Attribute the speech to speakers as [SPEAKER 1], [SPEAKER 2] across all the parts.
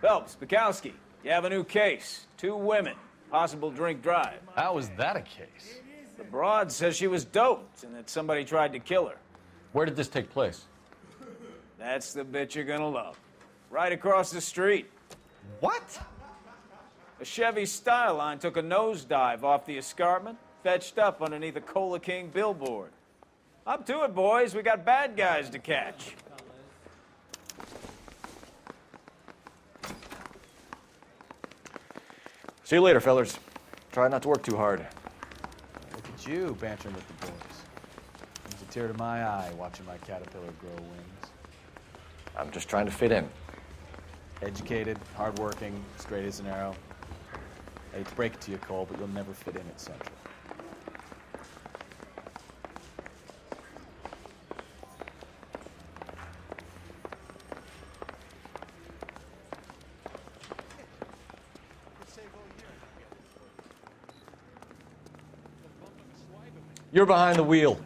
[SPEAKER 1] Phelps, Bukowski, you have a new case. 2 women, possible drink drive.
[SPEAKER 2] How is that a case?
[SPEAKER 1] The broad says she was doped and that somebody tried to kill her.
[SPEAKER 2] Where did this take place?
[SPEAKER 1] That's the bit you're gonna love. Right across the street.
[SPEAKER 2] What?
[SPEAKER 1] A Chevy Styline took a nosedive off the escarpment, fetched up underneath a Cola King billboard. Up to it, boys. We got bad guys to catch.
[SPEAKER 3] See you later, fellas. Try not to work too hard.
[SPEAKER 2] Look at you bantering with the boys. Brings a tear to my eye watching my caterpillar grow wings.
[SPEAKER 3] I'm just trying to fit in.
[SPEAKER 2] Educated, hardworking, straight as an arrow. I hate to break it to you, Cole, but you'll never fit in at Central.
[SPEAKER 3] You're behind the wheel.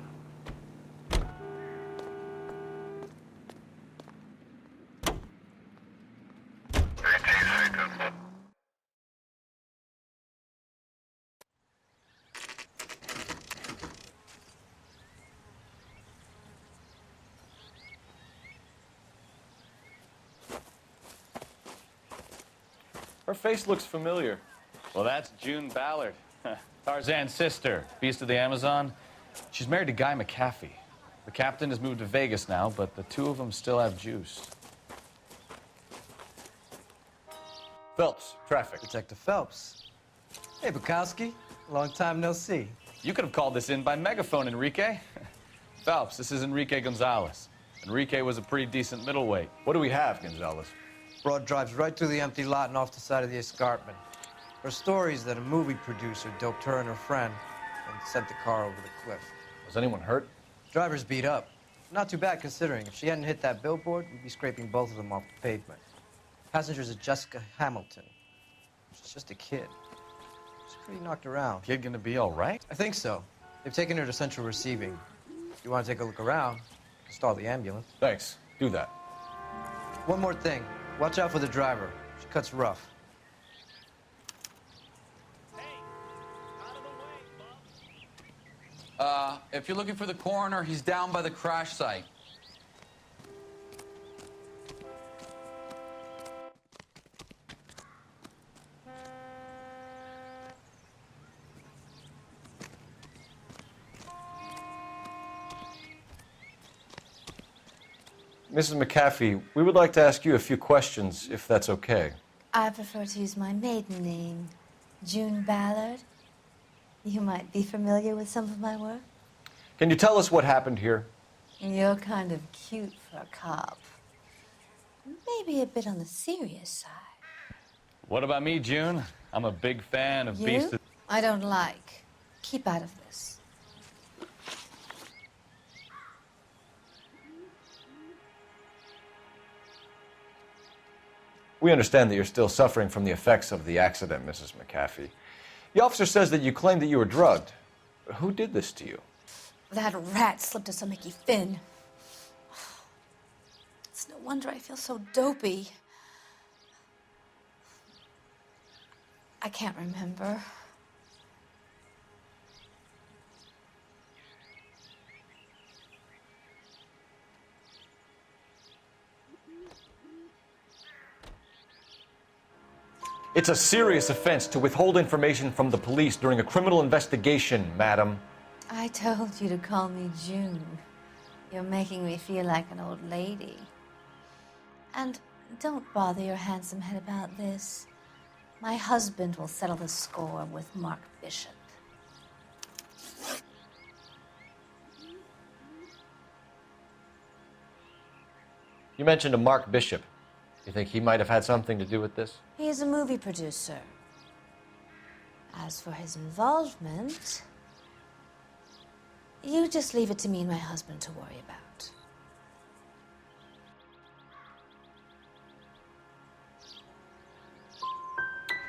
[SPEAKER 3] Her face looks familiar.
[SPEAKER 2] Well, that's June Ballard, Tarzan's sister, beast of the Amazon. She's married to Guy McAfee. The captain has moved to Vegas now, but the 2 of them still have juice.
[SPEAKER 3] Phelps, traffic.
[SPEAKER 4] Detective Phelps. Hey, Bukowski. Long time no see.
[SPEAKER 2] You could have called this in by megaphone, Enrique. Phelps, this is Enrique Gonzalez. Enrique was a pretty decent middleweight.
[SPEAKER 3] What do we have, Gonzalez?
[SPEAKER 4] Broad drives right through the empty lot and off the side of the escarpment. Her story is that a movie producer doped her and her friend and sent the car over the cliff.
[SPEAKER 3] Was anyone hurt?
[SPEAKER 4] Driver's beat up. Not too bad considering. If she hadn't hit that billboard, we'd be scraping both of them off the pavement. Passenger's a Jessica Hamilton. She's just a kid. She's pretty knocked around.
[SPEAKER 2] Kid gonna be all right?
[SPEAKER 4] I think so. They've taken her to Central Receiving. If you want to take a look around, you can stall the ambulance.
[SPEAKER 3] Thanks. Do that.
[SPEAKER 4] One more thing. Watch out for the driver. She cuts rough.
[SPEAKER 5] If you're looking for the coroner, he's down by the crash site.
[SPEAKER 3] Mrs. McAfee, we would like to ask you a few questions, if that's okay.
[SPEAKER 6] I prefer to use my maiden name, June Ballard. You might be familiar with some of my work.
[SPEAKER 3] Can you tell us what happened here?
[SPEAKER 6] You're kind of cute for a cop. Maybe a bit on the serious side.
[SPEAKER 2] What about me, June? I'm a big fan of Beast
[SPEAKER 6] You?
[SPEAKER 2] of...
[SPEAKER 6] I don't like. Keep out of this.
[SPEAKER 3] We understand that you're still suffering from the effects of the accident, Mrs. McAfee. The officer says that you claimed that you were drugged. Who did this to you?
[SPEAKER 6] That rat slipped us a Mickey Finn. It's no wonder I feel so dopey. I can't remember.
[SPEAKER 3] It's a serious offense to withhold information from the police during a criminal investigation, madam.
[SPEAKER 6] I told you to call me June. You're making me feel like an old lady. And don't bother your handsome head about this. My husband will settle the score with Mark Bishop.
[SPEAKER 3] You mentioned a Mark Bishop. You think he might have had something to do with this?
[SPEAKER 6] He is a movie producer. As for his involvement, you just leave it to me and my husband to worry about.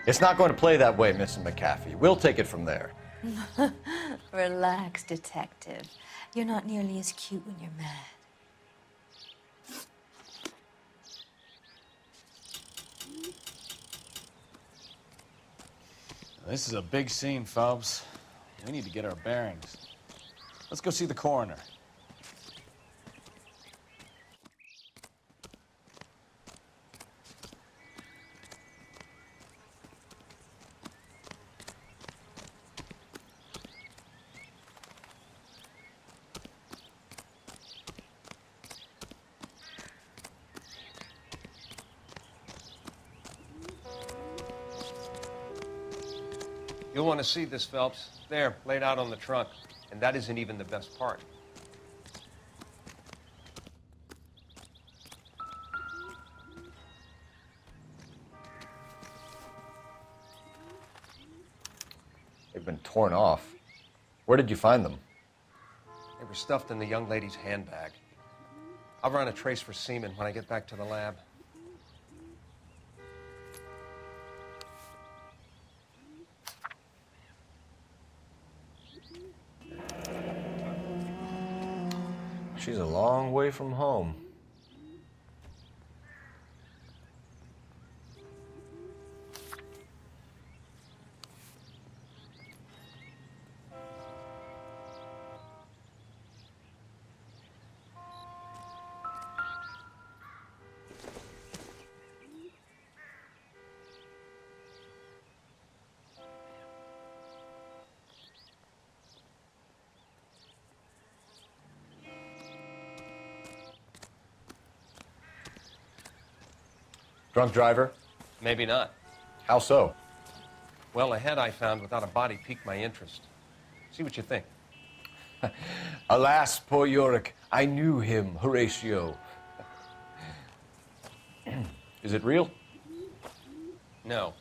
[SPEAKER 3] It's not going to play that way, Mrs. McAfee. We'll take it from there.
[SPEAKER 6] Relax, detective. You're not nearly as cute when you're mad.
[SPEAKER 2] This is a big scene, Phelps. We need to get our bearings. Let's go see the coroner.
[SPEAKER 7] You'll want to see this, Phelps. There, laid out on the trunk. And that isn't even the best part.
[SPEAKER 3] They've been torn off. Where did you find them?
[SPEAKER 7] They were stuffed in the young lady's handbag. I'll run a trace for semen when I get back to the lab.
[SPEAKER 3] She's a long way from home. Drunk driver?
[SPEAKER 7] Maybe not.
[SPEAKER 3] How so?
[SPEAKER 7] Well, a head I found without a body piqued my interest. See what you think.
[SPEAKER 3] Alas, poor Yorick, I knew him, Horatio. Is it real?
[SPEAKER 7] No.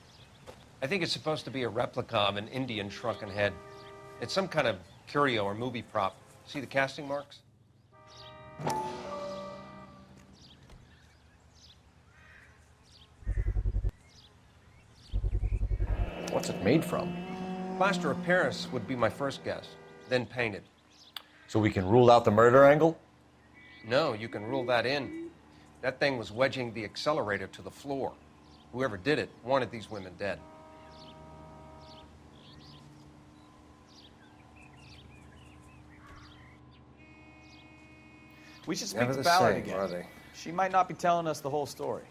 [SPEAKER 7] I think it's supposed to be a replica of an Indian shrunken head. It's some kind of curio or movie prop. See the casting marks?
[SPEAKER 3] What's it made from?
[SPEAKER 7] Plaster of Paris would be my first guess, then painted.
[SPEAKER 3] So we can rule out the murder angle?
[SPEAKER 7] No, you can rule that in. That thing was wedging the accelerator to the floor. Whoever did it wanted these women dead.
[SPEAKER 1] We should speak
[SPEAKER 7] Never
[SPEAKER 1] to
[SPEAKER 7] the
[SPEAKER 1] Ballard
[SPEAKER 7] same,
[SPEAKER 1] again.
[SPEAKER 7] are they?
[SPEAKER 1] She might not be telling us the whole story.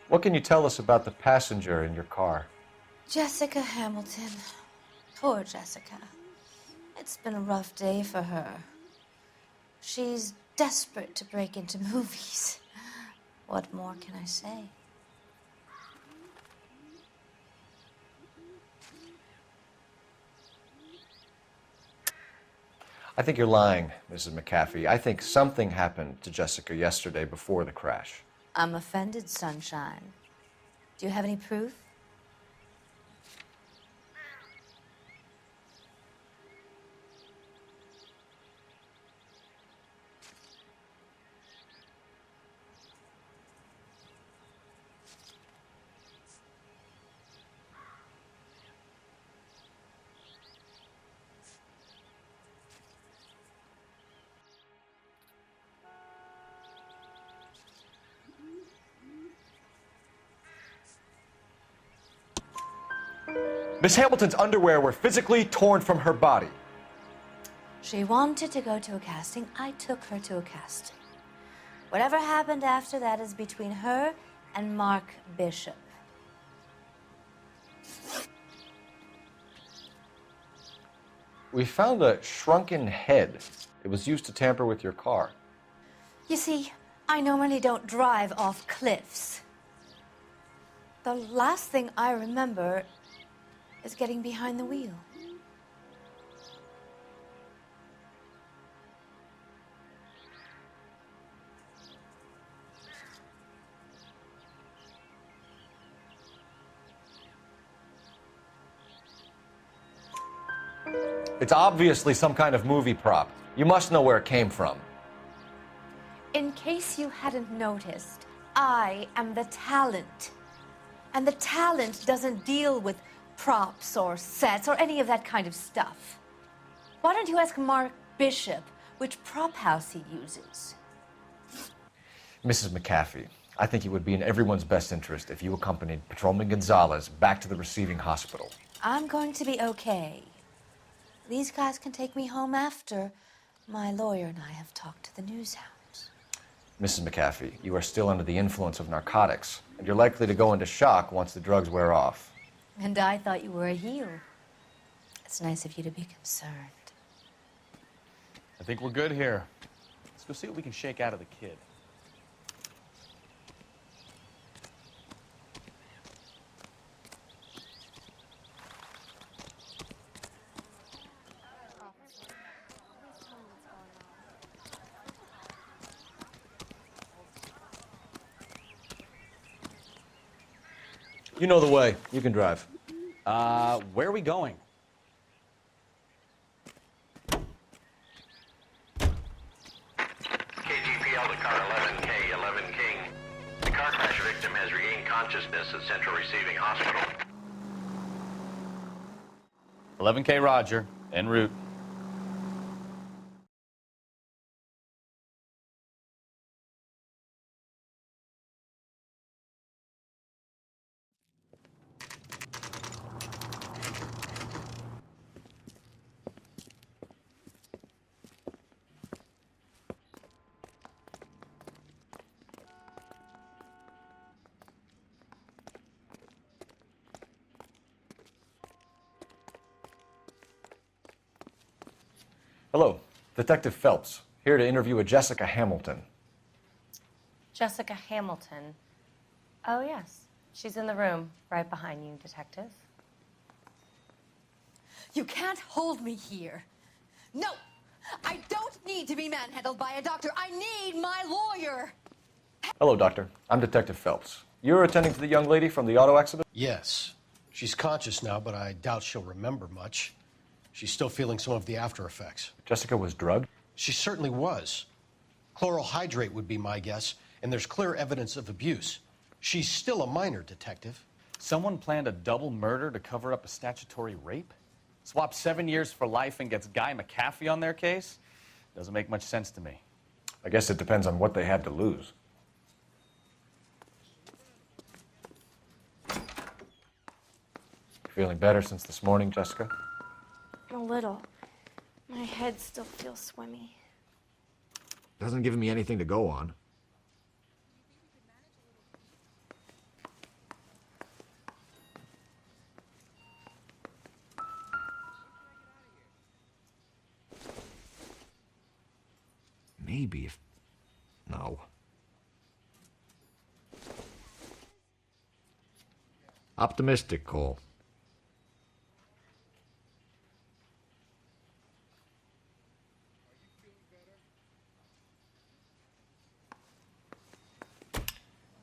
[SPEAKER 3] What can you tell us about the passenger in your car?
[SPEAKER 6] Jessica Hamilton. Poor Jessica. It's been a rough day for her. She's desperate to break into movies. What more can I say?
[SPEAKER 3] I think you're lying, Mrs. McAfee. I think something happened to Jessica yesterday before the crash.
[SPEAKER 6] I'm offended, Sunshine. Do you have any proof?
[SPEAKER 3] Miss Hamilton's underwear were physically torn from her body.
[SPEAKER 6] She wanted to go to a casting. I took her to a casting. Whatever happened after that is between her and Mark Bishop.
[SPEAKER 3] We found a shrunken head. It was used to tamper with your car.
[SPEAKER 6] You see, I normally don't drive off cliffs. The last thing I remember is getting behind the wheel.
[SPEAKER 3] It's obviously some kind of movie prop. You must know where it came from.
[SPEAKER 6] In case you hadn't noticed, I am the talent. And the talent doesn't deal with props or sets or any of that kind of stuff. Why don't you ask Mark Bishop which prop house he uses?
[SPEAKER 3] Mrs. McAfee, I think it would be in everyone's best interest if you accompanied Patrolman Gonzalez back to the receiving hospital.
[SPEAKER 6] I'm going to be okay. These guys can take me home after my lawyer and I have talked to the news hounds.
[SPEAKER 3] Mrs. McAfee, you are still under the influence of narcotics, and you're likely to go into shock once the drugs wear off.
[SPEAKER 6] And I thought you were a heel. It's nice of you to be concerned.
[SPEAKER 2] I think we're good here. Let's go see what we can shake out of the kid.
[SPEAKER 3] You know the way. You can drive.
[SPEAKER 2] Where are we going?
[SPEAKER 8] KGPL to car 11K, 11 King. The car crash victim has regained consciousness at Central Receiving Hospital.
[SPEAKER 2] 11K Roger, en route.
[SPEAKER 3] Hello, Detective Phelps, here to interview a Jessica Hamilton.
[SPEAKER 9] Jessica Hamilton. Oh, yes. She's in the room, right behind you, Detective.
[SPEAKER 6] You can't hold me here. No! I don't need to be manhandled by a doctor. I need my lawyer!
[SPEAKER 3] Hello, Doctor. I'm Detective Phelps. You're attending to the young lady from the auto accident?
[SPEAKER 10] Yes. She's conscious now, but I doubt she'll remember much. She's still feeling some of the after effects.
[SPEAKER 3] Jessica was drugged?
[SPEAKER 10] She certainly was. Chloral hydrate would be my guess, and there's clear evidence of abuse. She's still a minor, Detective.
[SPEAKER 2] Someone planned a double murder to cover up a statutory rape? Swap 7 years for life and gets Guy McAfee on their case? Doesn't make much sense to me.
[SPEAKER 3] I guess it depends on what they had to lose. Feeling better since this morning, Jessica?
[SPEAKER 11] A little. My head still feels swimmy.
[SPEAKER 3] Doesn't give me anything to go on. Maybe if... No. Optimistic, Cole.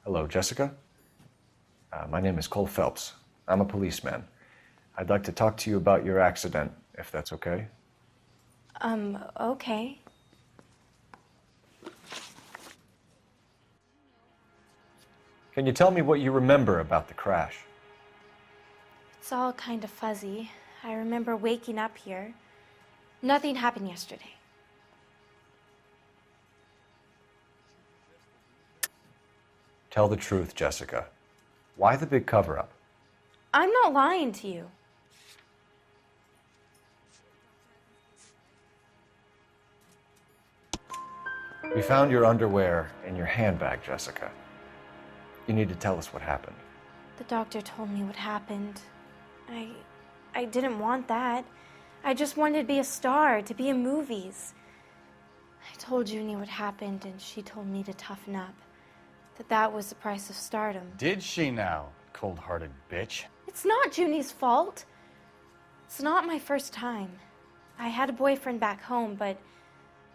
[SPEAKER 3] Hello, Jessica. My name is Cole Phelps. I'm a policeman. I'd like to talk to you about your accident, if that's okay.
[SPEAKER 11] Okay.
[SPEAKER 3] Can you tell me what you remember about the crash?
[SPEAKER 11] It's all kind of fuzzy. I remember waking up here. Nothing happened yesterday.
[SPEAKER 3] Tell the truth, Jessica. Why the big cover-up?
[SPEAKER 11] I'm not lying to you.
[SPEAKER 3] We found your underwear in your handbag, Jessica. You need to tell us what happened.
[SPEAKER 11] The doctor told me what happened. I didn't want that. I just wanted to be a star, to be in movies. I told Junie what happened, and she told me to toughen up. That was the price of stardom.
[SPEAKER 2] Did she now, cold-hearted bitch?
[SPEAKER 11] It's not Junie's fault. It's not my first time. I had a boyfriend back home, but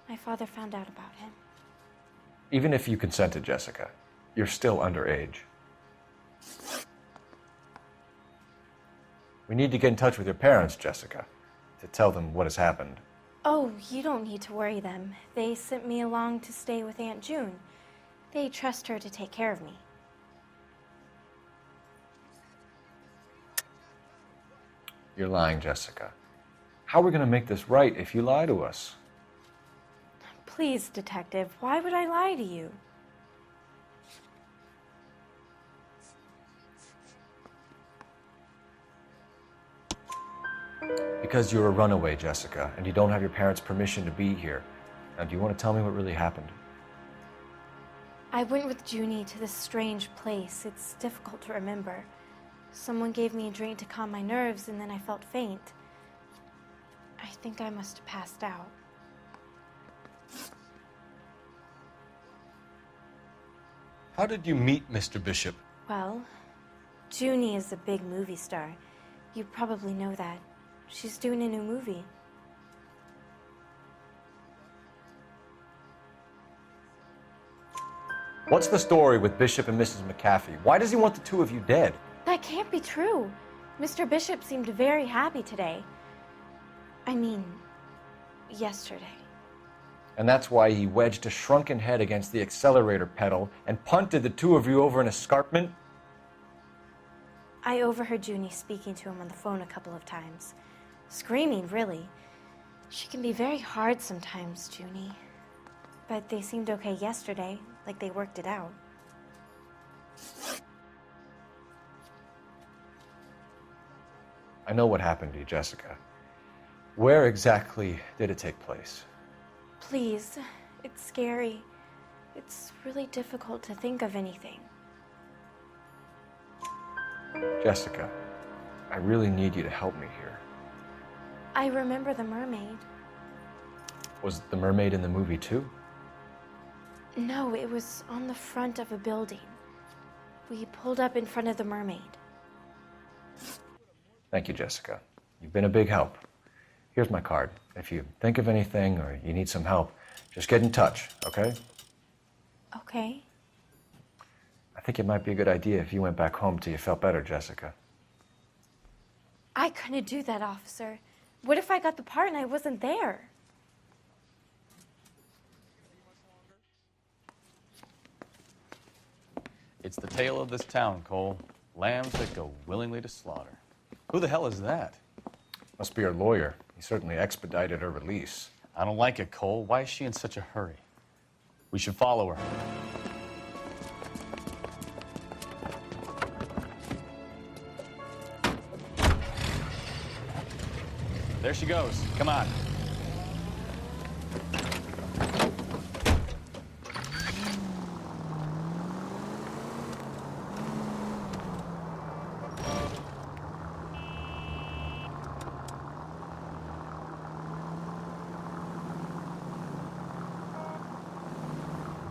[SPEAKER 11] my father found out about him.
[SPEAKER 3] Even if you consented, Jessica, you're still underage. We need to get in touch with your parents, Jessica. to tell them what has happened.
[SPEAKER 11] Oh, you don't need to worry them. They sent me along to stay with Aunt June. They trust her to take care of me.
[SPEAKER 3] You're lying, Jessica. How are we going to make this right if you lie to us?
[SPEAKER 11] Please, Detective, why would I lie to you?
[SPEAKER 3] Because you're a runaway, Jessica, and you don't have your parents' permission to be here. Now, do you want to tell me what really happened?
[SPEAKER 11] I went with Junie to this strange place. It's difficult to remember. Someone gave me a drink to calm my nerves, and then I felt faint. I think I must have passed out.
[SPEAKER 2] How did you meet Mr. Bishop?
[SPEAKER 11] Well, Junie is a big movie star. You probably know that. She's doing a new movie.
[SPEAKER 3] What's the story with Bishop and Mrs. McAfee? Why does he want the two of you dead?
[SPEAKER 11] That can't be true. Mr. Bishop seemed very happy today. I mean, yesterday.
[SPEAKER 3] And that's why he wedged a shrunken head against the accelerator pedal and punted the two of you over an escarpment?
[SPEAKER 11] I overheard Junie speaking to him on the phone a couple of times. Screaming, really. She can be very hard sometimes, Junie. But they seemed okay yesterday, like they worked it out.
[SPEAKER 3] I know what happened to you, Jessica. Where exactly did it take place?
[SPEAKER 11] Please, it's scary. It's really difficult to think of anything.
[SPEAKER 3] Jessica, I really need you to help me here.
[SPEAKER 11] I remember the mermaid.
[SPEAKER 3] Was the mermaid in the movie too?
[SPEAKER 11] No, it was on the front of a building. We pulled up in front of the mermaid.
[SPEAKER 3] Thank you, Jessica. You've been a big help. Here's my card. If you think of anything or you need some help, just get in touch, okay?
[SPEAKER 11] Okay.
[SPEAKER 3] I think it might be a good idea if you went back home till you felt better, Jessica.
[SPEAKER 11] I couldn't do that, officer. What if I got the part and I wasn't there?
[SPEAKER 2] It's the tale of this town, Cole. Lambs that go willingly to slaughter. Who the hell is that?
[SPEAKER 3] Must be her lawyer. He certainly expedited her release.
[SPEAKER 2] I don't like it, Cole. Why is she in such a hurry? We should follow her. There she goes. Come on.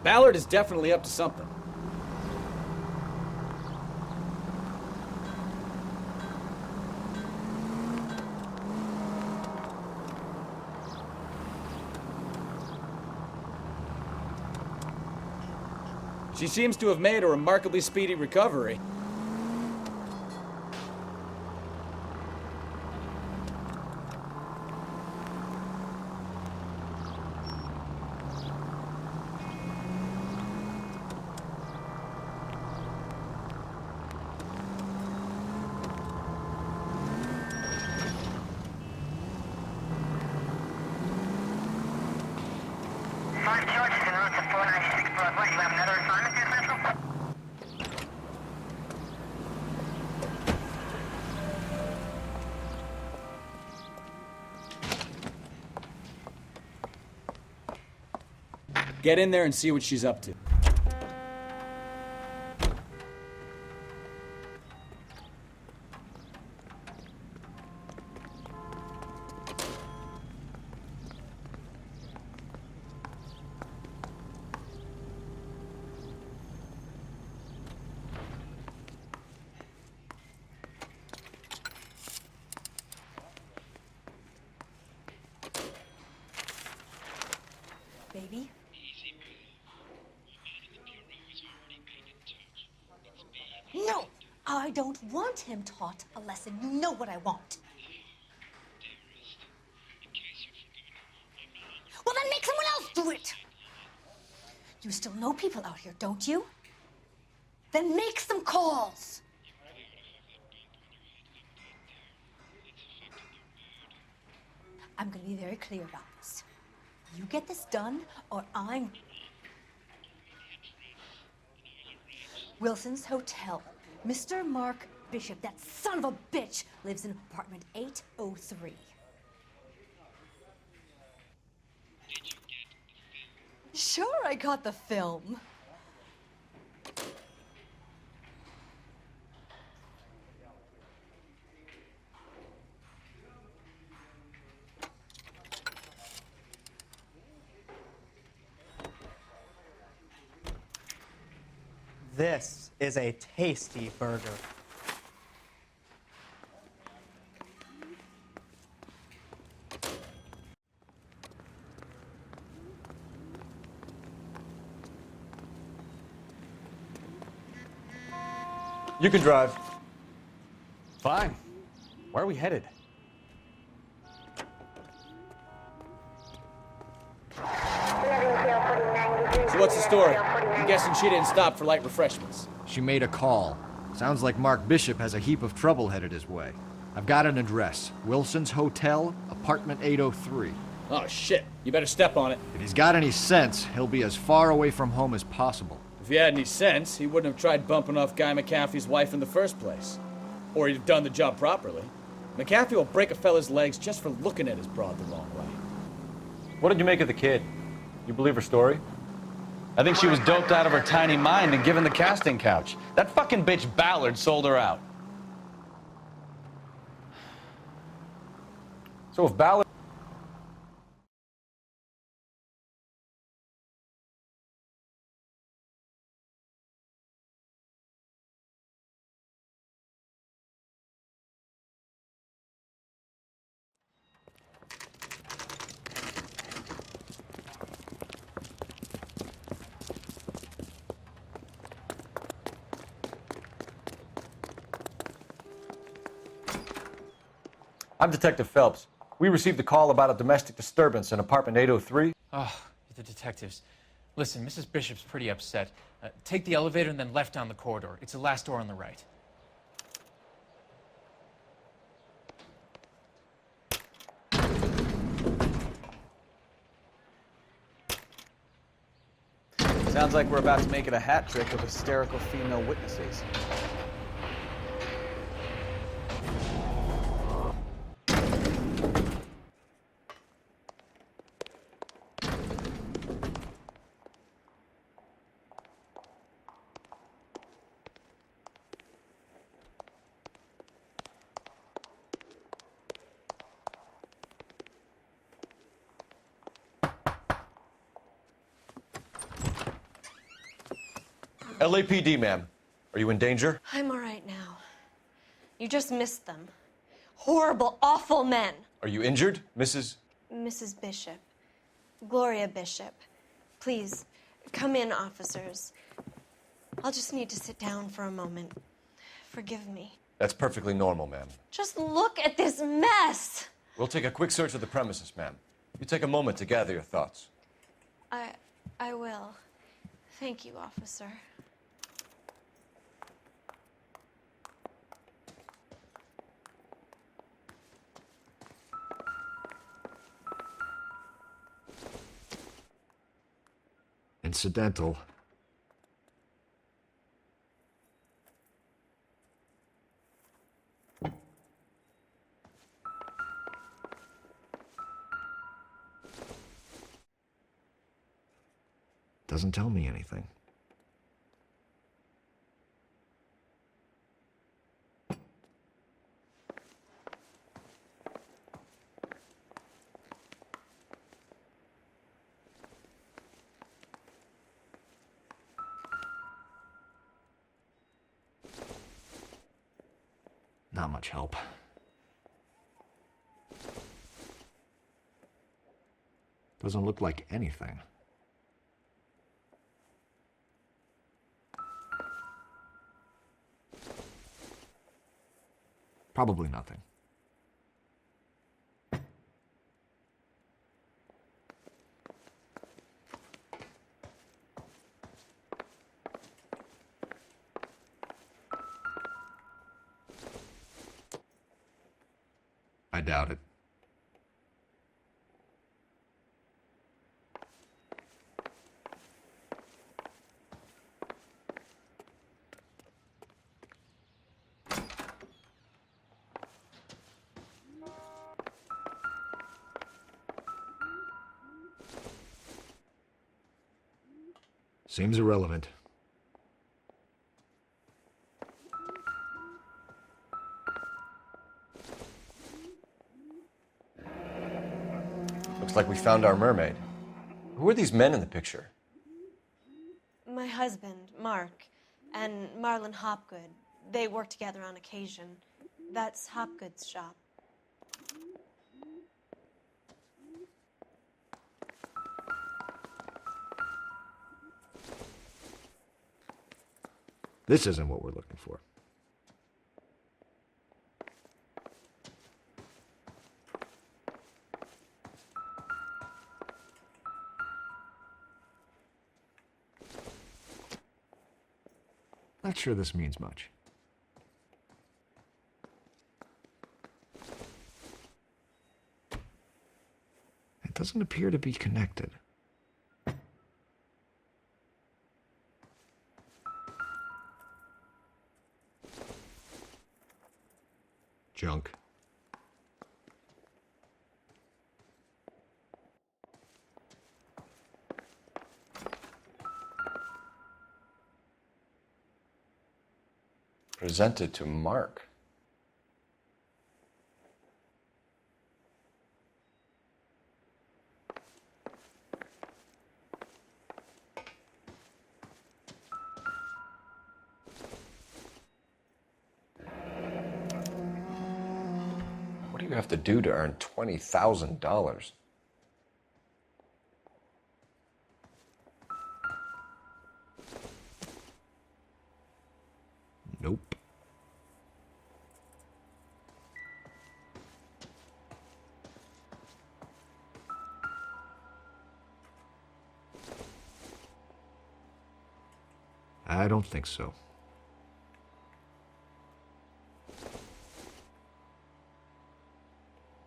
[SPEAKER 12] Ballard is definitely up to something. She seems to have made a remarkably speedy recovery. Get in there and see what she's up to.
[SPEAKER 6] Baby? No! I don't want him taught a lesson. You know what I want.
[SPEAKER 13] You still know people out here, don't you? Then make some calls. I'm going to be very clear about this. You get this done, or I'm... Wilson's Hotel. Mr. Mark Bishop, that son of a bitch, lives in apartment 803. Sure, I got the film.
[SPEAKER 14] This is a tasty burger.
[SPEAKER 3] You can drive.
[SPEAKER 2] Fine. Where are we headed?
[SPEAKER 12] So what's the story? I'm guessing she didn't stop for light refreshments.
[SPEAKER 3] She made a call. Sounds like Mark Bishop has a heap of trouble headed his way. I've got an address. Wilson's Hotel, apartment 803.
[SPEAKER 12] Oh, shit. You better step on it.
[SPEAKER 3] If he's got any sense, he'll be as far away from home as possible.
[SPEAKER 12] If he had any sense, he wouldn't have tried bumping off Guy McAfee's wife in the first place. Or he'd have done the job properly. McAfee will break a fella's legs just for looking at his broad the wrong way.
[SPEAKER 2] What did you make of the kid? You believe her story? I think she was doped out of her tiny mind and given the casting couch. That fucking bitch Ballard sold her out. So if Ballard...
[SPEAKER 3] I'm Detective Phelps. We received a call about a domestic disturbance in apartment 803.
[SPEAKER 15] Oh, the detectives. Listen, Mrs. Bishop's pretty upset. Take the elevator and then left down the corridor. It's the last door on the right.
[SPEAKER 1] Sounds like we're about to make it a hat trick of hysterical female witnesses.
[SPEAKER 3] LAPD, ma'am. Are you in danger?
[SPEAKER 9] I'm all right now. You just missed them. Horrible, awful men.
[SPEAKER 3] Are you injured, Mrs.?
[SPEAKER 9] Mrs. Bishop. Gloria Bishop. Please, come in, officers. I'll just need to sit down for a moment. Forgive me.
[SPEAKER 3] That's perfectly normal, ma'am.
[SPEAKER 9] Just look at this mess.
[SPEAKER 3] We'll take a quick search of the premises, ma'am. You take a moment to gather your thoughts.
[SPEAKER 9] I will. Thank you, officer.
[SPEAKER 3] Incidental. Doesn't tell me anything. Not much help. Doesn't look like anything. Probably nothing. I doubt it. Seems irrelevant. Looks like we found our mermaid. Who are these men in the picture?
[SPEAKER 9] My husband, Mark, and Marlon Hopgood. They work together on occasion. That's Hopgood's shop.
[SPEAKER 3] This isn't what we're looking for. Not sure this means much. It doesn't appear to be connected. Junk. Presented to Mark. What do you have to do to earn $20,000? Nope. I don't think so.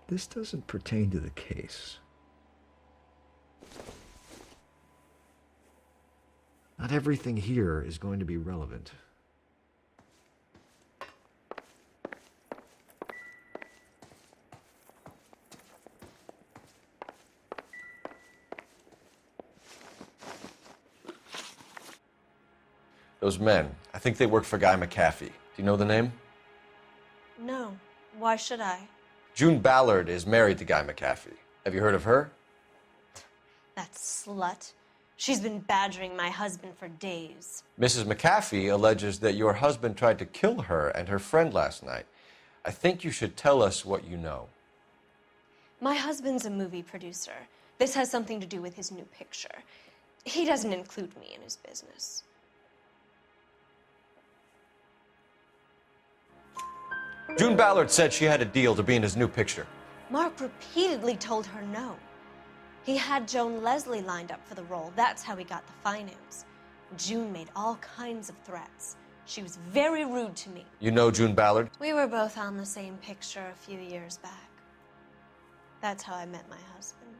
[SPEAKER 3] This doesn't pertain to the case. Not everything here is going to be relevant. Those men, I think they work for Guy McAfee. Do you know the name?
[SPEAKER 9] No. Why should I?
[SPEAKER 3] June Ballard is married to Guy McAfee. Have you heard of her?
[SPEAKER 9] That slut. She's been badgering my husband for days.
[SPEAKER 3] Mrs. McAfee alleges that your husband tried to kill her and her friend last night. I think you should tell us what you know.
[SPEAKER 9] My husband's a movie producer. This has something to do with his new picture. He doesn't include me in his business.
[SPEAKER 3] June Ballard said she had a deal to be in his new picture.
[SPEAKER 9] Mark repeatedly told her no. He had Joan Leslie lined up for the role. That's how he got the finance. June made all kinds of threats. She was very rude to me.
[SPEAKER 3] You know June Ballard?
[SPEAKER 9] We were both on the same picture a few years back. That's how I met my husband.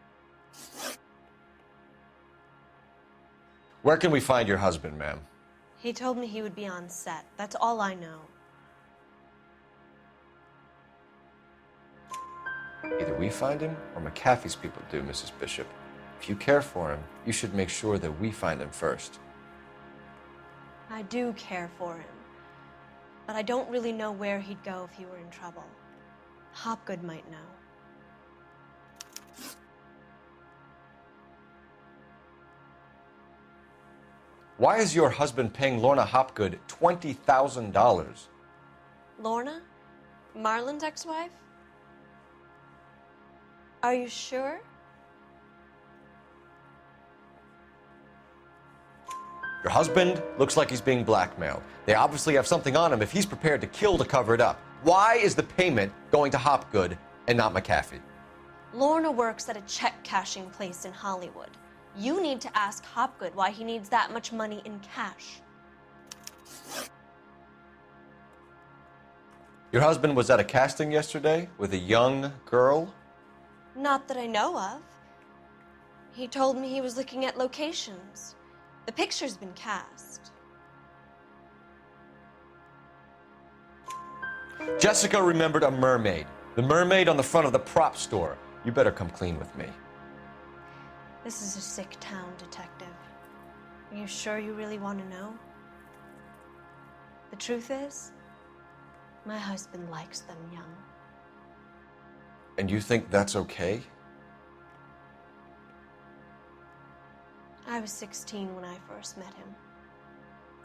[SPEAKER 3] Where can we find your husband, ma'am?
[SPEAKER 9] He told me he would be on set. That's all I know.
[SPEAKER 3] Either we find him or McAfee's people do, Mrs. Bishop. If you care for him, you should make sure that we find him first.
[SPEAKER 9] I do care for him, but I don't really know where he'd go if he were in trouble. Hopgood might know.
[SPEAKER 3] Why is your husband paying Lorna Hopgood $20,000?
[SPEAKER 9] Lorna? Marlon's ex-wife? Are you sure?
[SPEAKER 3] Your husband looks like he's being blackmailed. They obviously have something on him if he's prepared to kill to cover it up. Why is the payment going to Hopgood and not McAfee?
[SPEAKER 9] Lorna works at a check-cashing place in Hollywood. You need to ask Hopgood why he needs that much money in cash.
[SPEAKER 3] Your husband was at a casting yesterday with a young girl?
[SPEAKER 9] Not that I know of. He told me he was looking at locations. The picture's been cast.
[SPEAKER 3] Jessica remembered a mermaid. The mermaid on the front of the prop store. You better come clean with me.
[SPEAKER 9] This is a sick town, Detective. Are you sure you really want to know? The truth is, my husband likes them young.
[SPEAKER 3] And you think that's okay?
[SPEAKER 9] I was 16 when I first met him.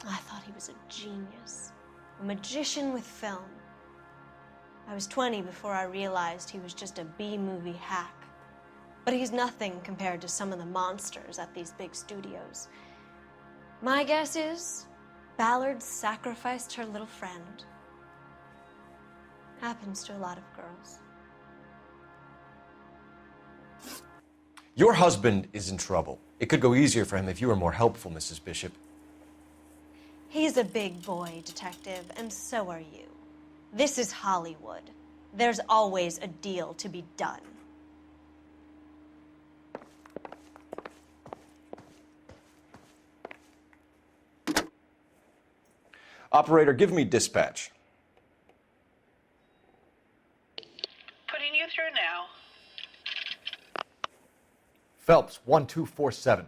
[SPEAKER 9] I thought he was a genius, a magician with film. I was 20 before I realized he was just a B-movie hack. But he's nothing compared to some of the monsters at these big studios. My guess is Ballard sacrificed her little friend. Happens to a lot of girls.
[SPEAKER 3] Your husband is in trouble. It could go easier for him if you were more helpful, Mrs. Bishop.
[SPEAKER 9] He's a big boy, Detective, and so are you. This is Hollywood. There's always a deal to be done.
[SPEAKER 3] Operator, give me dispatch.
[SPEAKER 16] Putting you through now.
[SPEAKER 3] Phelps, 1247.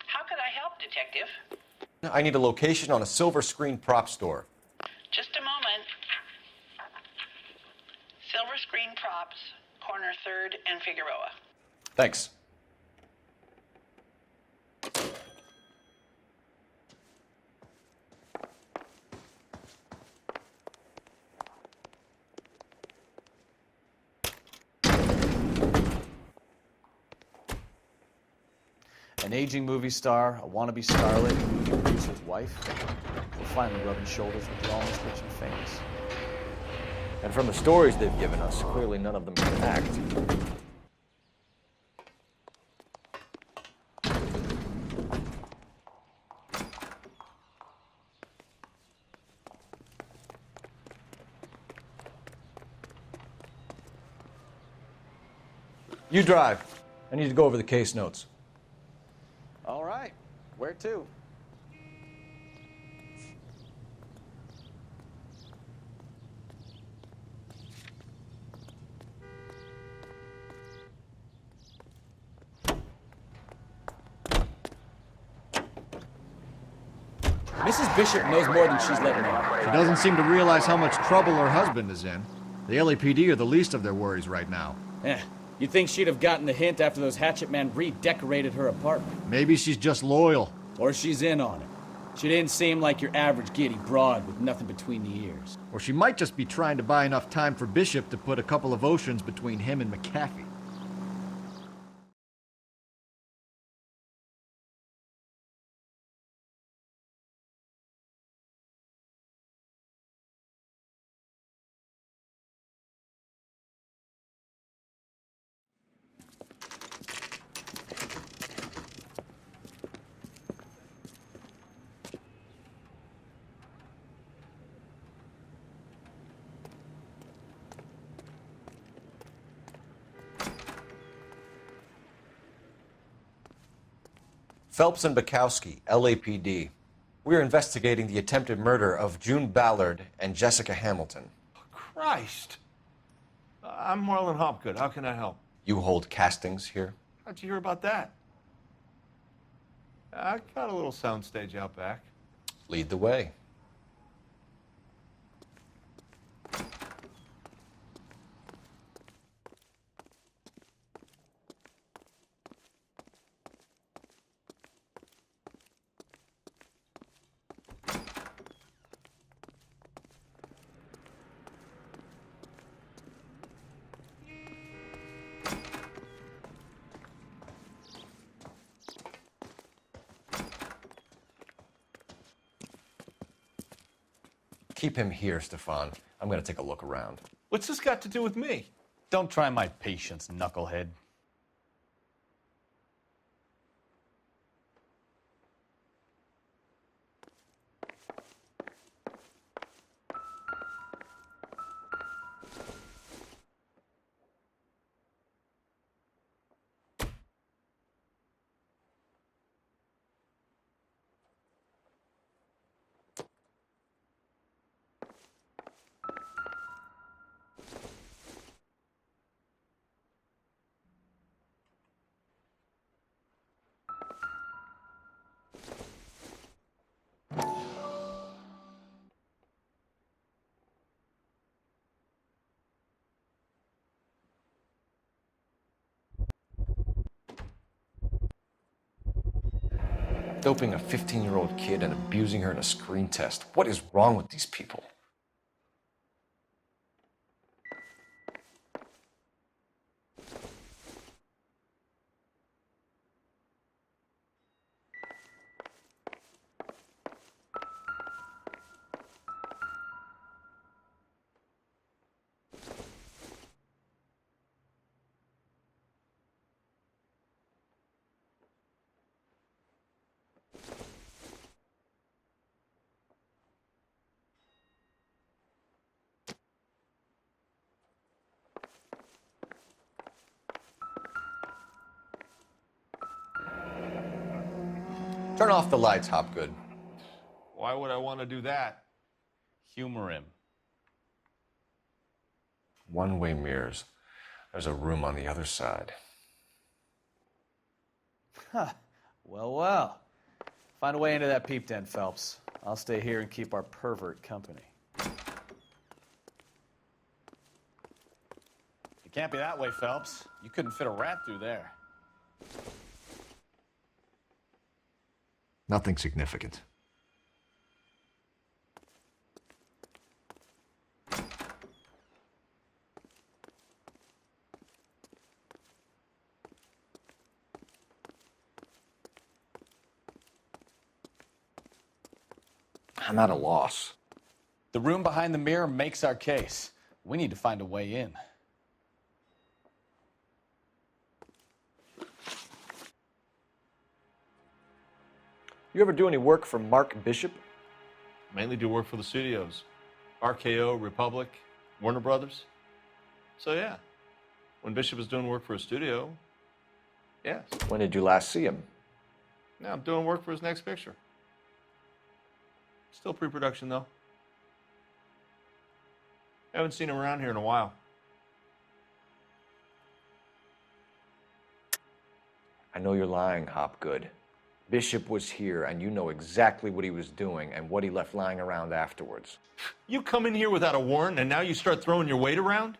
[SPEAKER 16] How could I help, Detective?
[SPEAKER 3] I need a location on a silver screen prop store.
[SPEAKER 16] Just a moment. Silver Screen Props, corner 3rd and Figueroa.
[SPEAKER 3] Thanks.
[SPEAKER 2] An aging movie star, a wannabe starlet, a producer's wife. We're finally rubbing shoulders with the almost rich and famous.
[SPEAKER 3] And from the stories they've given us, clearly none of them can act. You drive. I need to go over the case notes.
[SPEAKER 2] All right. Where to?
[SPEAKER 12] Mrs. Bishop knows more than she's letting on.
[SPEAKER 17] She doesn't seem to realize how much trouble her husband is in. The LAPD are the least of their worries right now.
[SPEAKER 12] You'd think she'd have gotten the hint after those hatchet men redecorated her apartment.
[SPEAKER 17] Maybe she's just loyal.
[SPEAKER 12] Or she's in on it. She didn't seem like your average giddy broad with nothing between the ears.
[SPEAKER 17] Or she might just be trying to buy enough time for Bishop to put a couple of oceans between him and McAfee.
[SPEAKER 3] Phelps and Bukowski, LAPD. We're investigating the attempted murder of June Ballard and Jessica Hamilton.
[SPEAKER 18] Christ. I'm Marlon Hopgood. How can I help?
[SPEAKER 3] You hold castings here?
[SPEAKER 18] How'd you hear about that? I got a little soundstage out back.
[SPEAKER 3] Lead the way. Keep him here, Stefan. I'm going to take a look around.
[SPEAKER 18] What's this got to do with me?
[SPEAKER 2] Don't try my patience, knucklehead.
[SPEAKER 3] Doping a 15-year-old kid and abusing her in a screen test. What is wrong with these people? Turn off the lights, Hopgood.
[SPEAKER 18] Why would I want to do that?
[SPEAKER 2] Humor him.
[SPEAKER 3] One-way mirrors. There's a room on the other side.
[SPEAKER 1] Huh. Well, well. Find a way into that peep den, Phelps. I'll stay here and keep our pervert company. It can't be that way, Phelps. You couldn't fit a rat through there.
[SPEAKER 17] Nothing significant.
[SPEAKER 3] I'm at a loss.
[SPEAKER 2] The room behind the mirror makes our case. We need to find a way in.
[SPEAKER 3] You ever do any work for Mark Bishop?
[SPEAKER 18] Mainly do work for the studios. RKO, Republic, Warner Brothers. So yeah, when Bishop was doing work for a studio, yes.
[SPEAKER 3] When did you last see him?
[SPEAKER 18] Now I'm doing work for his next picture. Still pre-production though. Haven't seen him around here in a while.
[SPEAKER 3] I know you're lying, Hopgood. Bishop was here, and you know exactly what he was doing and what he left lying around afterwards.
[SPEAKER 18] You come in here without a warrant, and now you start throwing your weight around?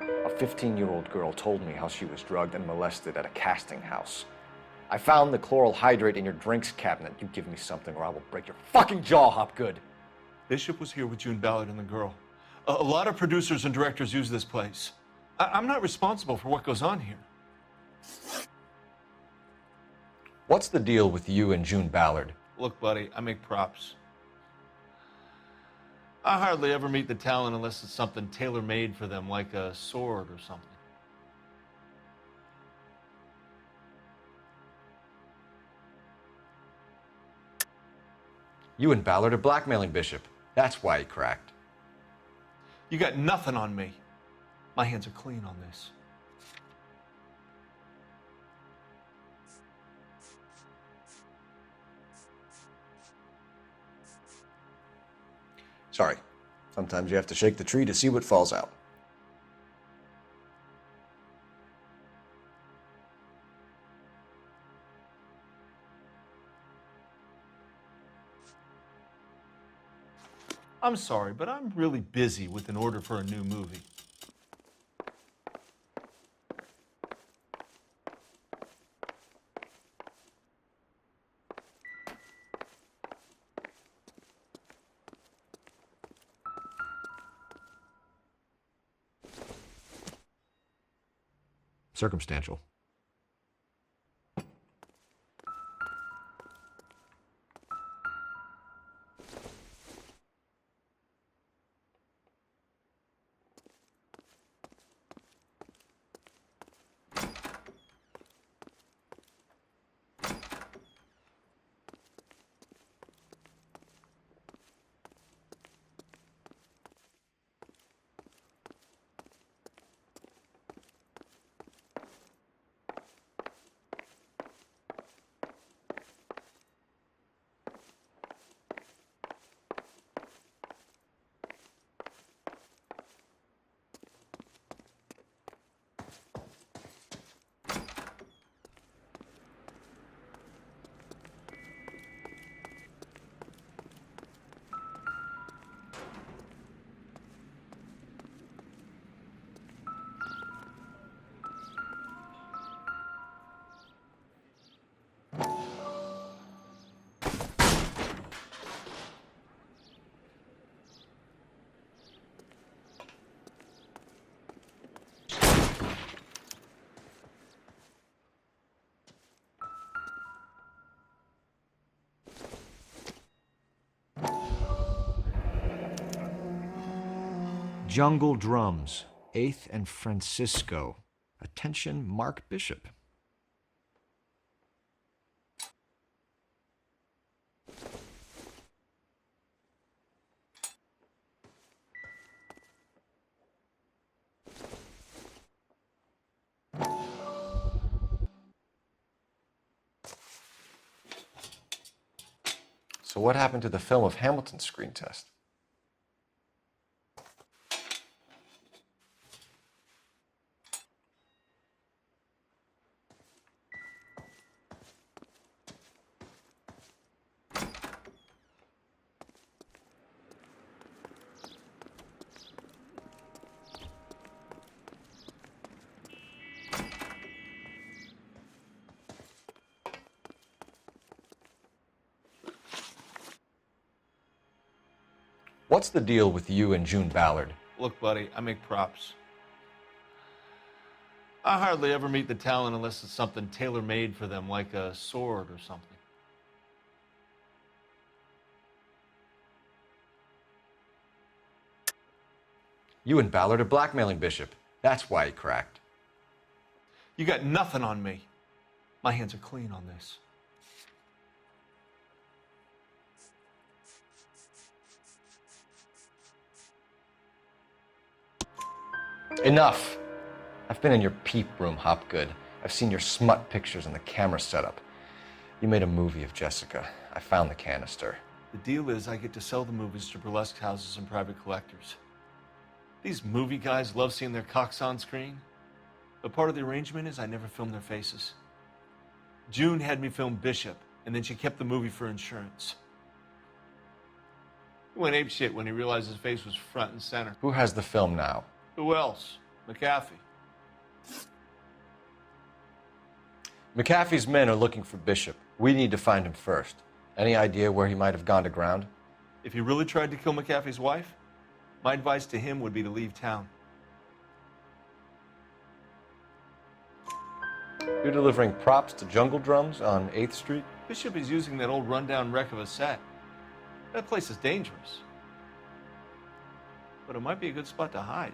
[SPEAKER 3] A 15-year-old girl told me how she was drugged and molested at a casting house. I found the chloral hydrate in your drinks cabinet. You give me something or I will break your fucking jaw, Hopgood.
[SPEAKER 18] Bishop was here with June Ballard and the girl. A lot of producers and directors use this place. I'm not responsible for what goes on here.
[SPEAKER 3] What's the deal with you and June Ballard?
[SPEAKER 18] Look, buddy, I make props. I hardly ever meet the talent unless it's something tailor-made for them, like a sword or something.
[SPEAKER 3] You and Ballard are blackmailing Bishop. That's why he cracked.
[SPEAKER 18] You got nothing on me. My hands are clean on this.
[SPEAKER 3] Sorry. Sometimes you have to shake the tree to see what falls out.
[SPEAKER 18] I'm sorry, but I'm really busy with an order for a new movie.
[SPEAKER 17] Circumstantial.
[SPEAKER 3] Jungle Drums, 8th and Francisco. Attention, Mark Bishop. So what happened to the film of Hamilton's screen test? What's the deal with you and June Ballard?
[SPEAKER 18] Look, buddy, I make props. I hardly ever meet the talent unless it's something tailor-made for them, like a sword or something.
[SPEAKER 3] You and Ballard are blackmailing Bishop. That's why he cracked.
[SPEAKER 18] You got nothing on me. My hands are clean on this.
[SPEAKER 3] Enough. I've been in your peep room, Hopgood. I've seen your smut pictures and the camera setup. You made a movie of Jessica. I found the canister.
[SPEAKER 18] The deal is I get to sell the movies to burlesque houses and private collectors. These movie guys love seeing their cocks on screen. But part of the arrangement is I never film their faces. June had me film Bishop, and then she kept the movie for insurance. He went apeshit when he realized his face was front and center.
[SPEAKER 3] Who has the film now?
[SPEAKER 18] Who else? McAfee.
[SPEAKER 3] McAfee's men are looking for Bishop. We need to find him first. Any idea where he might have gone to ground?
[SPEAKER 18] If he really tried to kill McAfee's wife, my advice to him would be to leave town.
[SPEAKER 3] You're delivering props to Jungle Drums on 8th Street?
[SPEAKER 18] Bishop is using that old rundown wreck of a set. That place is dangerous. But it might be a good spot to hide.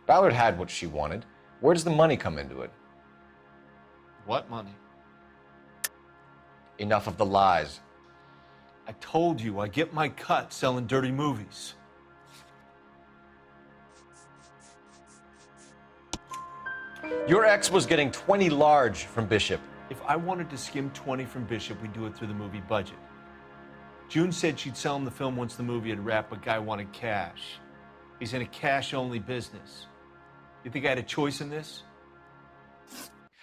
[SPEAKER 3] Ballard had what she wanted. Where does the money come into it?
[SPEAKER 18] What money?
[SPEAKER 3] Enough of the lies.
[SPEAKER 18] I told you I get my cut selling dirty movies.
[SPEAKER 3] Your ex was getting 20 large from Bishop.
[SPEAKER 18] If I wanted to skim 20 from Bishop, we'd do it through the movie budget. June said she'd sell him the film once the movie had wrapped, but Guy wanted cash. He's in a cash-only business. You think I had a choice in this?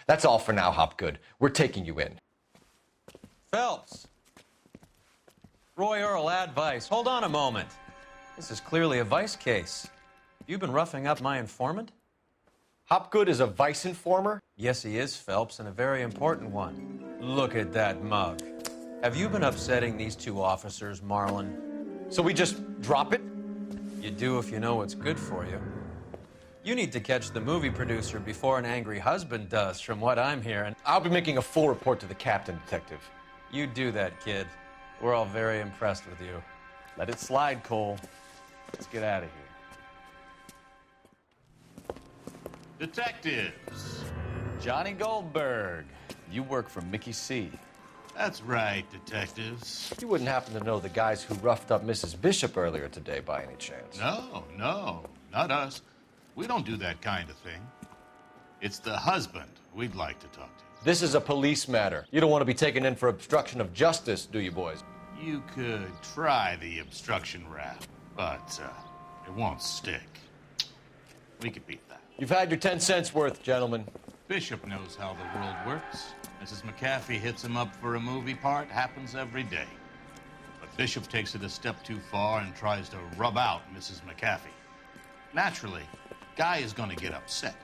[SPEAKER 3] That's all for now, Hopgood. We're taking you in.
[SPEAKER 7] Phelps. Roy Earl, advice. Hold on a moment. This is clearly a vice case. You've been roughing up my informant?
[SPEAKER 3] Hopgood is a vice informer?
[SPEAKER 7] Yes, he is, Phelps, and a very important one. Look at that mug. Have you been upsetting these two officers, Marlon?
[SPEAKER 3] So we just drop it?
[SPEAKER 7] You do if you know what's good for you. You need to catch the movie producer before an angry husband does, from what I'm hearing.
[SPEAKER 3] I'll be making a full report to the captain, Detective.
[SPEAKER 7] You do that, kid. We're all very impressed with you.
[SPEAKER 2] Let it slide, Cole. Let's get out of here.
[SPEAKER 19] Detectives.
[SPEAKER 2] Johnny Goldberg. You work for Mickey C.
[SPEAKER 19] That's right, detectives.
[SPEAKER 3] You wouldn't happen to know the guys who roughed up Mrs. Bishop earlier today by any chance?
[SPEAKER 19] No, not us. We don't do that kind of thing. It's the husband we'd like to talk to.
[SPEAKER 3] This is a police matter. You don't want to be taken in for obstruction of justice, do you, boys?
[SPEAKER 19] You could try the obstruction rap, but it won't stick. We could beat that.
[SPEAKER 3] You've had your 10 cents worth, gentlemen.
[SPEAKER 19] Bishop knows how the world works. Mrs. McAfee hits him up for a movie part. Happens every day. But Bishop takes it a step too far and tries to rub out Mrs. McAfee. Naturally, Guy is going to get upset.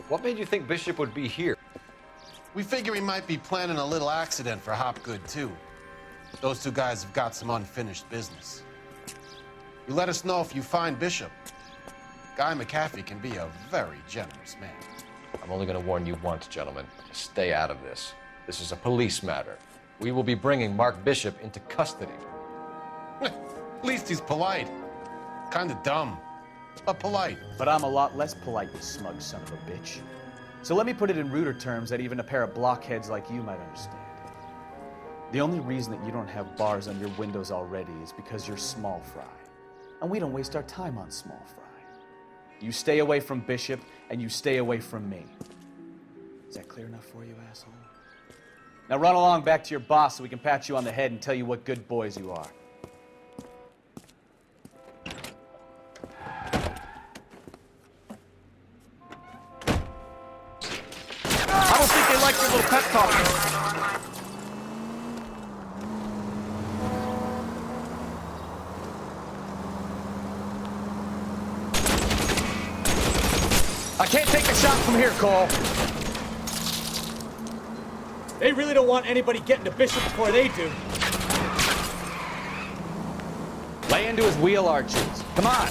[SPEAKER 3] What made you think Bishop would be here?
[SPEAKER 10] We figure he might be planning a little accident for Hopgood, too. Those two guys have got some unfinished business. You let us know if you find Bishop. Guy McAfee can be a very generous man.
[SPEAKER 3] I'm only going to warn you once, gentlemen. Stay out of this. This is a police matter. We will be bringing Mark Bishop into custody.
[SPEAKER 10] At least he's polite. Kinda dumb, but polite.
[SPEAKER 12] But I'm a lot less polite, you smug son of a bitch. So let me put it in ruder terms that even a pair of blockheads like you might understand. The only reason that you don't have bars on your windows already is because you're small fry. And we don't waste our time on small fry. You stay away from Bishop, and you stay away from me. Is that clear enough for you, asshole? Now run along back to your boss so we can pat you on the head and tell you what good boys you are.
[SPEAKER 3] I don't think they like your little pep talk.
[SPEAKER 12] I can't take the shot from here, Cole. They really don't want anybody getting to Bishop before they do. Lay into his wheel arches. Come on.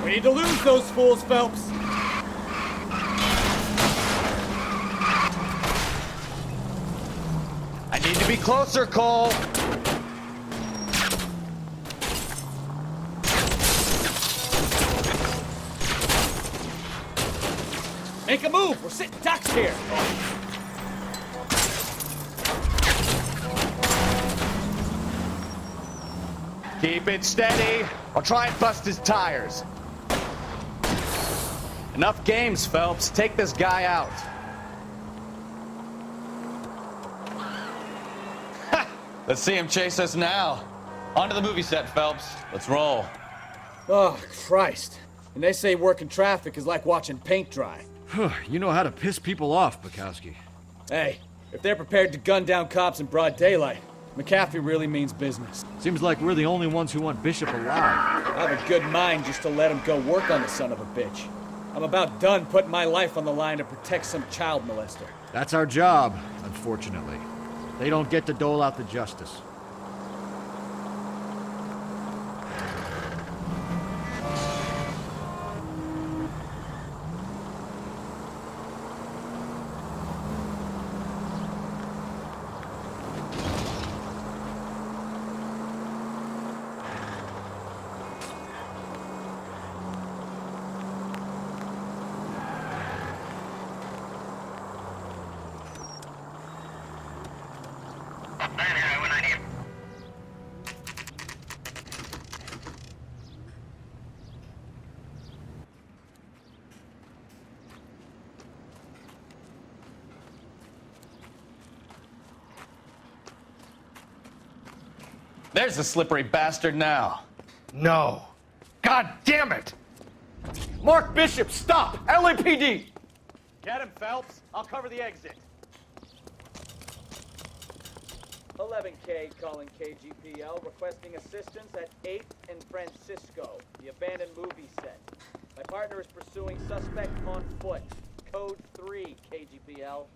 [SPEAKER 12] We need to lose those fools, Phelps. I need to be closer, Cole. Make a move! We're sitting ducks here! Keep it steady. I'll try and bust his tires. Enough games, Phelps. Take this guy out.
[SPEAKER 2] Let's see him chase us now. Onto the movie set, Phelps. Let's roll.
[SPEAKER 12] Oh, Christ. And they say working traffic is like watching paint dry.
[SPEAKER 17] You know how to piss people off, Bukowski.
[SPEAKER 12] Hey, if they're prepared to gun down cops in broad daylight, McAfee really means business.
[SPEAKER 17] Seems like we're the only ones who want Bishop alive.
[SPEAKER 12] I have a good mind just to let him go work on the son of a bitch. I'm about done putting my life on the line to protect some child molester.
[SPEAKER 17] That's our job, unfortunately. They don't get to dole out the justice.
[SPEAKER 2] There's the slippery bastard now.
[SPEAKER 3] No. God damn it! Mark Bishop, stop! LAPD!
[SPEAKER 12] Get him, Phelps. I'll cover the exit. 11K calling KGPL, requesting assistance at 8th and Francisco, the abandoned movie set. My partner is pursuing suspect on foot. Code 3, KGPL.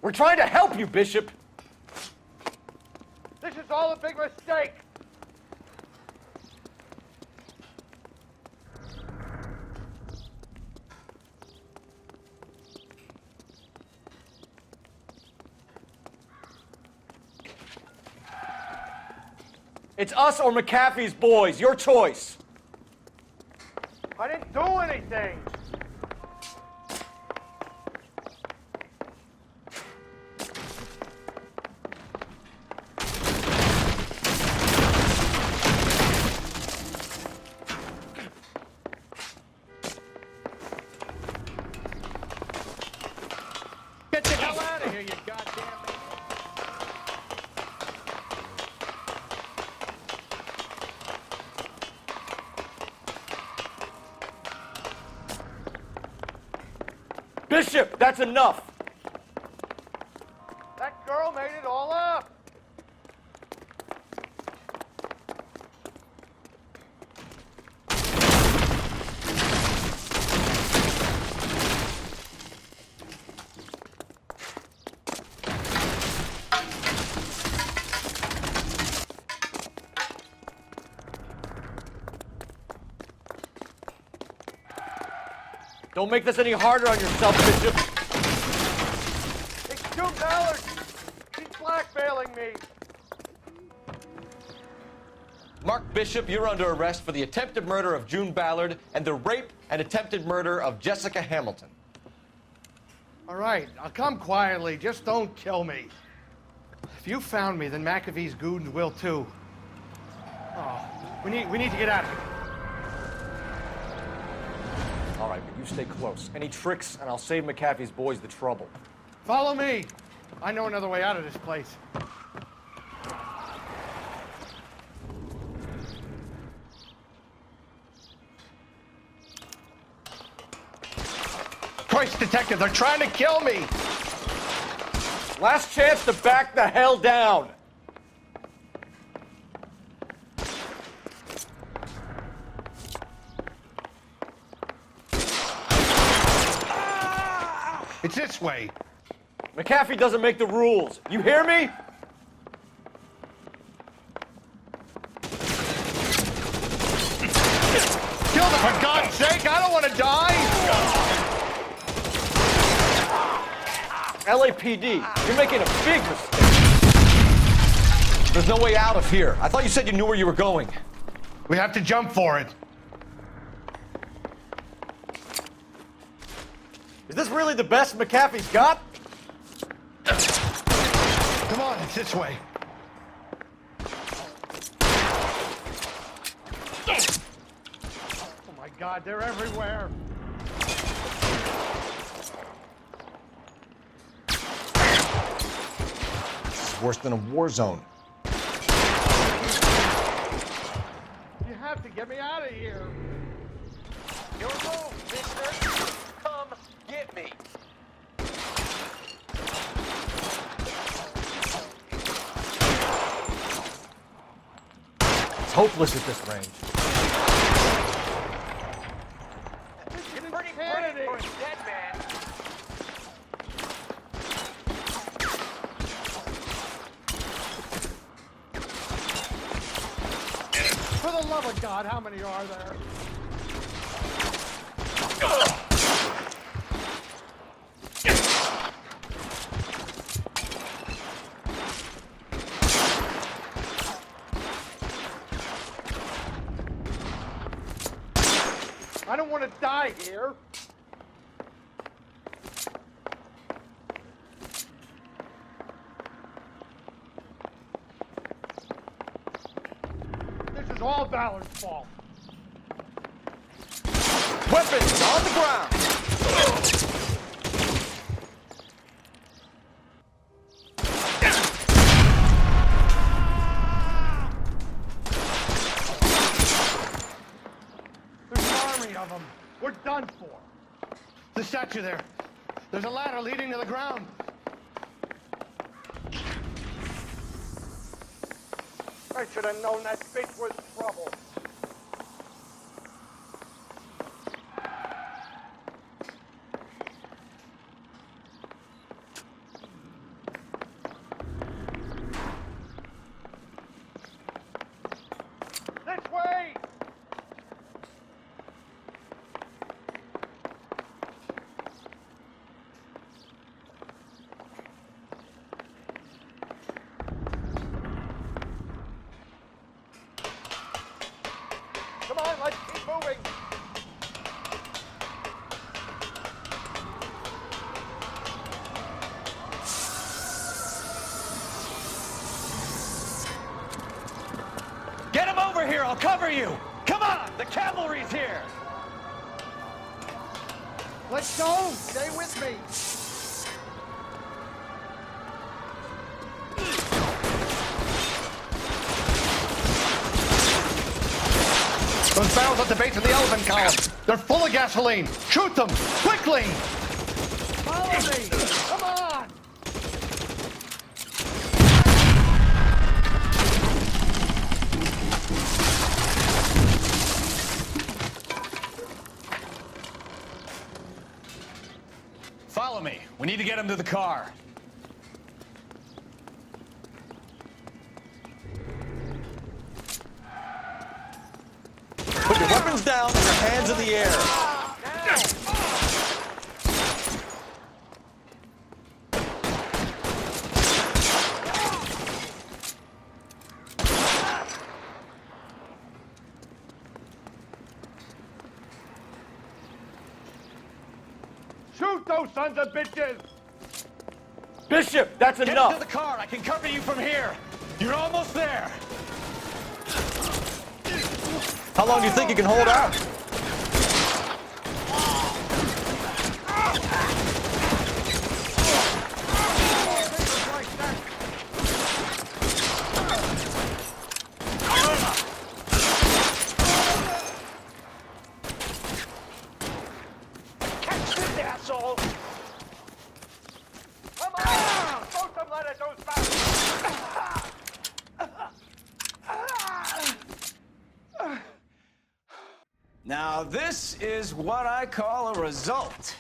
[SPEAKER 3] We're trying to help you, Bishop! This is all a big mistake! It's us or McAfee's boys. Your choice. I didn't do anything.
[SPEAKER 12] Get the hell out of here, you goddamn...
[SPEAKER 3] Bishop, that's enough! That girl made it all up! Don't make this any harder on yourself, Bishop.
[SPEAKER 10] It's June Ballard! She's blackmailing me!
[SPEAKER 3] Mark Bishop, you're under arrest for the attempted murder of June Ballard and the rape and attempted murder of Jessica Hamilton.
[SPEAKER 10] All right, I'll come quietly. Just don't kill me. If you found me, then McAfee's goons will too. Oh, we need to get out of here.
[SPEAKER 3] All right, but you stay close. Any tricks, and I'll save McAfee's boys the trouble.
[SPEAKER 10] Follow me. I know another way out of this place. Christ, detective, they're trying to kill me!
[SPEAKER 3] Last chance to back the hell down!
[SPEAKER 10] It's this way.
[SPEAKER 3] McAfee doesn't make the rules. You hear me?
[SPEAKER 10] Kill them, for God's sake! I don't want to die!
[SPEAKER 3] LAPD, you're making a big mistake. There's no way out of here. I thought you said you knew where you were going.
[SPEAKER 10] We have to jump for it.
[SPEAKER 3] Is this really the best McAfee's got?
[SPEAKER 10] Come on, it's this way. Oh my God, they're everywhere.
[SPEAKER 3] This is worse than a war zone.
[SPEAKER 10] You have to get me out of here.
[SPEAKER 3] Your move, mister. Come get me. It's hopeless at this range.
[SPEAKER 10] Pretty candidate for a dead man. For the love of God, how many are there? I don't want to die here. This is all Ballard's fault.
[SPEAKER 3] Weapons on the ground!
[SPEAKER 10] There's an army of them. We're done for. The statue there. There's a ladder leading to the ground. I should have known that bitch was trouble. This way! Come on, let's keep moving.
[SPEAKER 1] Get him over here, I'll cover you! Come on, the cavalry's here!
[SPEAKER 10] Let's go. Stay with me. Those barrels at the base of the elephant column. They're full of gasoline. Shoot them, quickly! Follow me! Come on!
[SPEAKER 2] Follow me. We need to get him to the car.
[SPEAKER 3] Put your weapons down and your hands in the air.
[SPEAKER 20] Shoot those sons of bitches!
[SPEAKER 3] Bishop, that's
[SPEAKER 2] Get
[SPEAKER 3] enough!
[SPEAKER 2] into the car. I can cover you from here. You're almost there.
[SPEAKER 3] How long do you think you can hold out?
[SPEAKER 20] Catch this asshole! Come on! Throw some lead at those bastards!
[SPEAKER 1] Now, this is what I call a result.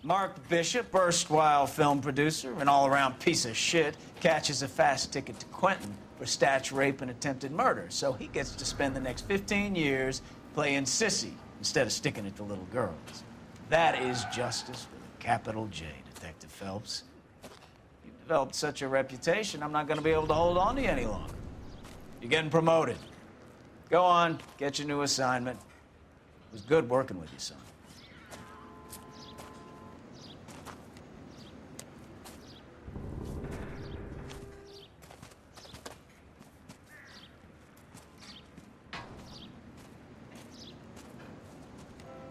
[SPEAKER 1] Mark Bishop, erstwhile film producer, an all-around piece of shit, catches a fast ticket to Quentin for statch rape and attempted murder, so he gets to spend the next 15 years playing sissy instead of sticking it to little girls. That is justice with a capital J, Detective Phelps. You've developed such a reputation, I'm not going to be able to hold on to you any longer. You're getting promoted. Go on, get your new assignment. It was good working with you, son.